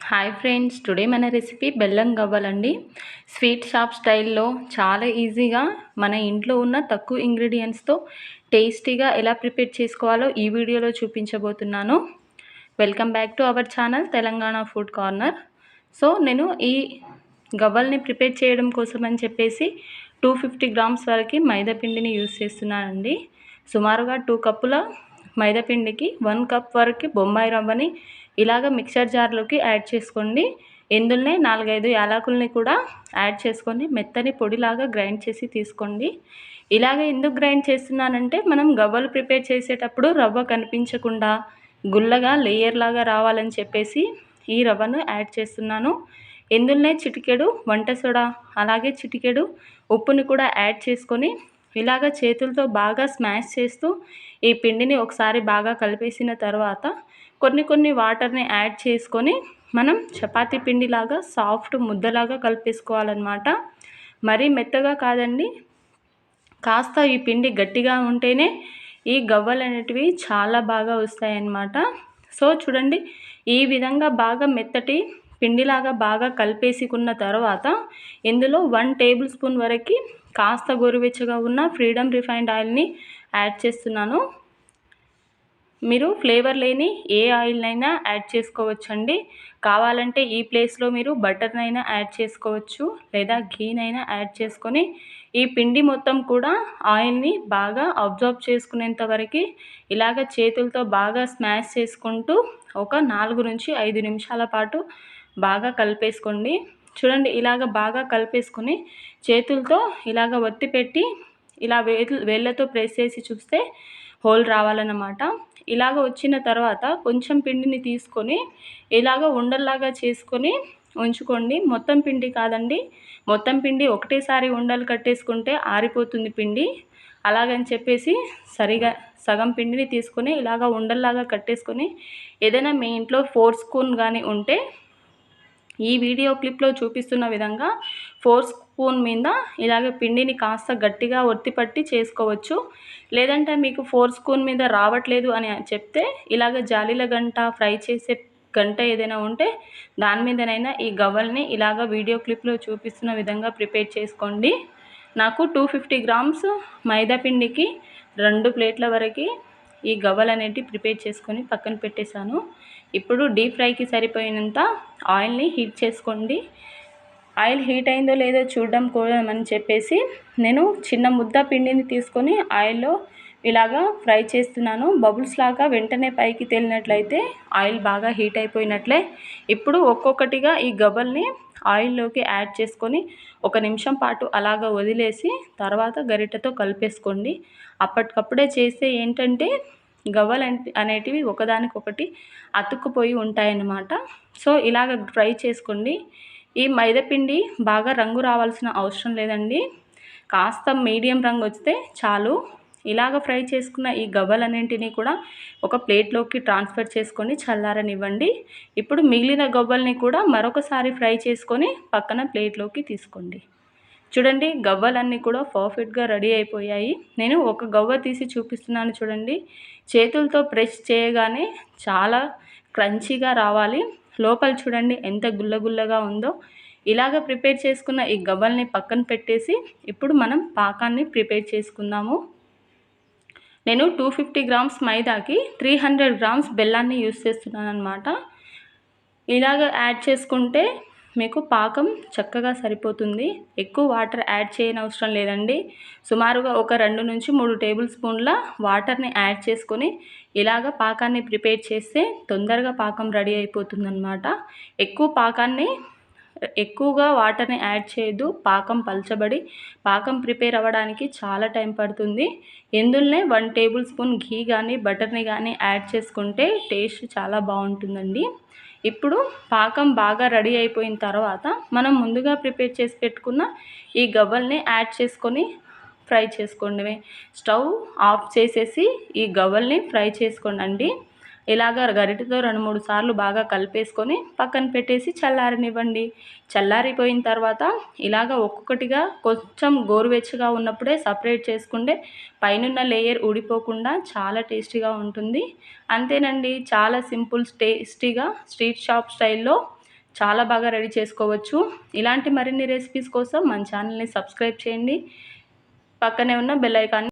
Hi friends, today మన recipe బెల్లం గవ్వలండి. Sweet shop స్టైల్లో చాలా ఈజీగా మన ఇంట్లో ఉన్న తక్కువ ఇంగ్రీడియంట్స్తో టేస్టీగా ఎలా ప్రిపేర్ చేసుకోవాలో ఈ వీడియోలో చూపించబోతున్నాను. Welcome back to our channel Telangana food corner. So నేను ఈ గవ్వల్ని ప్రిపేర్ చేయడం కోసం అని చెప్పేసి 250 గ్రామ్స్ వరకు మైదా పిండిని యూస్ చేస్తున్నానండి. సుమారుగా 2 కప్పుల మైదాపిండికి 1 కప్ వరకు బొంబాయి రవ్వని ఇలాగ మిక్సర్ జార్లోకి యాడ్ చేసుకోండి. ఇందులోనే 4-5 యాలకుల్ని కూడా యాడ్ చేసుకొని మెత్తని పొడిలాగా గ్రైండ్ చేసి తీసుకోండి. ఇలాగ ఎందుకు గ్రైండ్ చేస్తున్నానంటే మనం గవ్వలు ప్రిపేర్ చేసేటప్పుడు రవ్వ కనిపించకుండా గుల్లగా లేయర్ లాగా రావాలని చెప్పేసి ఈ రవ్వను యాడ్ చేస్తున్నాను. ఇందులోనే చిటికెడు వంట సోడా అలాగే చిటికెడు ఉప్పుని కూడా యాడ్ చేసుకొని ఇలాగ చేతులతో బాగా స్మాష్ చేస్తూ ఈ పిండిని ఒకసారి బాగా కలిపేసిన తర్వాత కొన్ని వాటర్ని యాడ్ చేసుకొని మనం చపాతీ పిండిలాగా సాఫ్ట్ ముద్దలాగా కలిపేసుకోవాలన్నమాట. మరీ మెత్తగా కాదండి, కాస్త ఈ పిండి గట్టిగా ఉంటేనే ఈ గవ్వలు అనేటివి చాలా బాగా వస్తాయన్నమాట. సో చూడండి, ఈ విధంగా బాగా మెత్తటి పిండిలాగా బాగా కలిపేసుకున్న తర్వాత ఇందులో 1 టేబుల్ స్పూన్ వరకు కాస్త గోరువెచ్చగా ఉన్న ఫ్రీడమ్ రిఫైన్డ్ ఆయిల్ని యాడ్ చేస్తున్నాను. మీరు ఫ్లేవర్ లేని ఏ ఆయిల్నైనా యాడ్ చేసుకోవచ్చండి. కావాలంటే ఈ ప్లేస్లో మీరు బటర్నైనా యాడ్ చేసుకోవచ్చు, లేదా ఘీనైనా యాడ్ చేసుకొని ఈ పిండి మొత్తం కూడా ఆయిల్ని బాగా అబ్జర్వ్ చేసుకునేంత వరకు ఇలాగ చేతులతో బాగా స్మాష్ చేసుకుంటూ ఒక 4 నుంచి 5 నిమిషాల పాటు బాగా కలిపేసుకోండి. చూడండి, ఇలాగ బాగా కలిపేసుకొని చేతులతో ఇలాగ ఒత్తి పెట్టి ఇలా వేళ్ళతో ప్రెస్ చేసి చూస్తే హోల్ రావాలన్నమాట. ఇలాగ వచ్చిన తర్వాత కొంచెం పిండిని తీసుకొని ఇలాగ ఉండల్లాగా చేసుకొని ఉంచుకోండి. మొత్తం పిండి కాదండి, మొత్తం పిండి ఒకటేసారి ఉండలు కట్టేసుకుంటే ఆరిపోతుంది పిండి. అలాగని చెప్పేసి సగం పిండిని తీసుకొని ఇలాగ ఉండల్లాగా కట్టేసుకొని ఏదైనా మీ ఇంట్లో 4 స్పూన్ కానీ ఉంటే ఈ వీడియో క్లిప్లో చూపిస్తున్న విధంగా 4 స్పూన్ మీద ఇలాగ పిండిని కాస్త గట్టిగా ఒత్తిపట్టి చేసుకోవచ్చు. లేదంటే మీకు 4 స్పూన్ మీద రావట్లేదు అని చెప్తే ఇలాగ జాలీల గంట, ఫ్రై చేసే గంట ఏదైనా ఉంటే దాని మీదనైనా ఈ గవ్వల్ని ఇలాగ వీడియో క్లిప్లో చూపిస్తున్న విధంగా ప్రిపేర్ చేసుకోండి. నాకు 250 గ్రామ్స్ మైదా పిండికి 2 ప్లేట్ల వరకు ఈ గవ్వలు అనేటివి ప్రిపేర్ చేసుకొని పక్కన పెట్టేశాను. ఇప్పుడు డీప్ ఫ్రైకి సరిపోయినంత ఆయిల్ని హీట్ చేసుకోండి. ఆయిల్ హీట్ అయిందో లేదో చూడడం కోసం అని చెప్పేసి నేను చిన్న ముద్ద పిండిని తీసుకొని ఆయిల్లో ఇలాగా ఫ్రై చేస్తున్నాను. బబుల్స్ లాగా వెంటనే పైకి తేలినట్లయితే ఆయిల్ బాగా హీట్ అయిపోయినట్లే. ఇప్పుడు ఒక్కొక్కటిగా ఈ గవ్వల్ని ఆయిల్లోకి యాడ్ చేసుకొని 1 నిమిషం పాటు అలాగ వదిలేసి తర్వాత గరిటెతో కలిపేసుకోండి. అప్పటికప్పుడే చేస్తే ఏంటంటే గవ్వలు అనేటివి ఒకదానికొకటి అతుక్కుపోయి ఉంటాయన్నమాట. సో ఇలాగ ఫ్రై చేసుకోండి. ఈ మైదాపిండి బాగా రంగు రావాల్సిన అవసరం లేదండి, కాస్త మీడియం రంగు వస్తే చాలు. ఇలాగ ఫ్రై చేసుకున్న ఈ గవ్వలన్నింటినీ కూడా ఒక ప్లేట్లోకి ట్రాన్స్ఫర్ చేసుకొని చల్లారనివ్వండి. ఇప్పుడు మిగిలిన గవ్వల్ని కూడా మరొకసారి ఫ్రై చేసుకొని పక్కన ప్లేట్లోకి తీసుకోండి. చూడండి, గవ్వలన్నీ కూడా పర్ఫెక్ట్గా రెడీ అయిపోయాయి. నేను ఒక గవ్వ తీసి చూపిస్తున్నాను చూడండి. చేతులతో ప్రెస్ చేయగానే చాలా క్రంచీగా రావాలి. లోపల చూడండి ఎంత గుల్లగుల్లగా ఉందో. ఇలాగ ప్రిపేర్ చేసుకున్న ఈ గవ్వల్ని పక్కన పెట్టేసి ఇప్పుడు మనం పాకాన్ని ప్రిపేర్ చేసుకుందాము. నేను 250 గ్రామ్స్ మైదాకి 300 గ్రామ్స్ బెల్లాన్ని యూస్ చేస్తున్నాను అనమాట. ఇలాగ యాడ్ చేసుకుంటే మీకు పాకం చక్కగా సరిపోతుంది. ఎక్కువ వాటర్ యాడ్ చేయనవసరం లేదండి. సుమారుగా ఒక 2 నుంచి 3 టేబుల్ స్పూన్ల వాటర్ని యాడ్ చేసుకొని ఇలాగ పాకాన్ని ప్రిపేర్ చేస్తే తొందరగా పాకం రెడీ అయిపోతుందన్నమాట. ఎక్కువగా వాటర్ని యాడ్ చేయొద్దు. పాకం పల్చబడి పాకం ప్రిపేర్ అవ్వడానికి చాలా టైం పడుతుంది. ఇందులోనే 1 టేబుల్ స్పూన్ ఘీ కానీ బటర్ని కానీ యాడ్ చేసుకుంటే టేస్ట్ చాలా బాగుంటుందండి. ఇప్పుడు పాకం బాగా రెడీ అయిపోయిన తర్వాత మనం ముందుగా ప్రిపేర్ చేసి పెట్టుకున్న ఈ గవ్వల్ని యాడ్ చేసుకొని ఫ్రై చేసుకోండి. స్టవ్ ఆఫ్ చేసేసి ఈ గవ్వల్ని ఫ్రై చేసుకోండి. ఇలాగ గరిటెతో 2-3 సార్లు బాగా కలిపేసుకొని పక్కన పెట్టేసి చల్లారనివ్వండి. చల్లారిపోయిన తర్వాత ఇలాగ ఒక్కొక్కటిగా కొంచెం గోరువెచ్చగా ఉన్నప్పుడే సపరేట్ చేసుకుంటే పైనున్న లేయర్ ఊడిపోకుండా చాలా టేస్టీగా ఉంటుంది. అంతేనండి, చాలా సింపుల్ టేస్టీగా స్ట్రీట్ షాప్ స్టైల్లో చాలా బాగా రెడీ చేసుకోవచ్చు. ఇలాంటి మరిన్ని రెసిపీస్ కోసం మన ఛానల్ని సబ్స్క్రైబ్ చేయండి. పక్కనే ఉన్న బెల్ ఐకాన్